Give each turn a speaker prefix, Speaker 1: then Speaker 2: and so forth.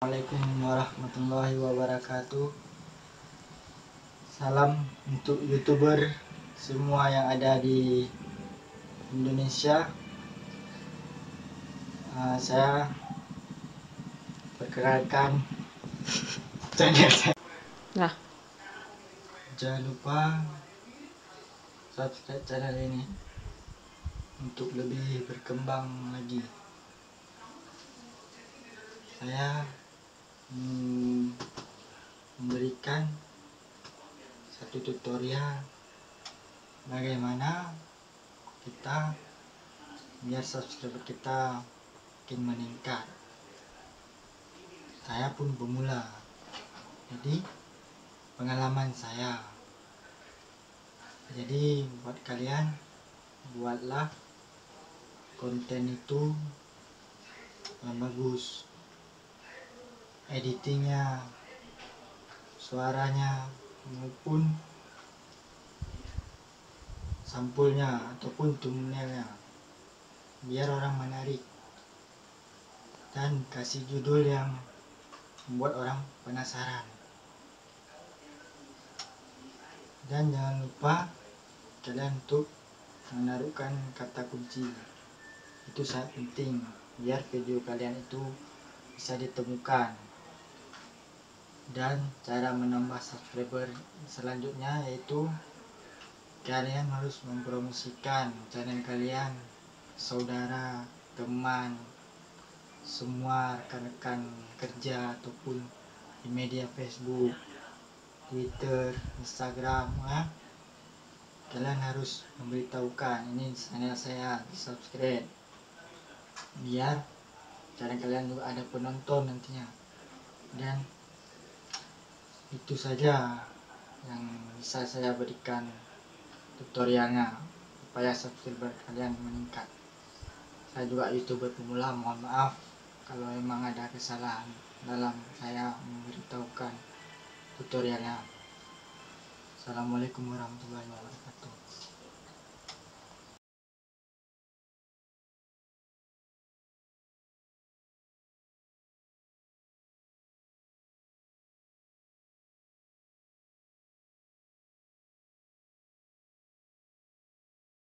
Speaker 1: Assalamualaikum warahmatullahi wabarakatuh. Salam untuk YouTuber semua yang ada di Indonesia. Saya perkenalkan channel saya.
Speaker 2: Nah,
Speaker 1: Jangan lupa subscribe channel ini untuk lebih berkembang lagi. Saya memberikan satu tutorial bagaimana kita biar subscriber kita makin meningkat. Saya pun pemula, jadi pengalaman saya. Jadi buat kalian, buatlah konten itu yang bagus, editingnya, suaranya maupun sampulnya ataupun thumbnailnya, biar orang menarik, dan kasih judul yang membuat orang penasaran. Dan jangan lupa kalian untuk menaruhkan kata kunci, itu sangat penting biar video kalian itu bisa ditemukan. Dan cara menambah subscriber selanjutnya yaitu kalian harus mempromosikan channel kalian, saudara, teman, semua rekan-rekan kerja ataupun di media Facebook, Twitter, Instagram ya. Kalian harus memberitahukan ini channel saya, di subscribe, biar channel kalian juga ada penonton nantinya. Dan itu saja yang bisa saya berikan tutorialnya supaya subscriber kalian meningkat. Saya juga YouTuber pemula, mohon maaf kalau memang ada kesalahan dalam saya memberitahukan tutorialnya. Assalamualaikum warahmatullahi wabarakatuh.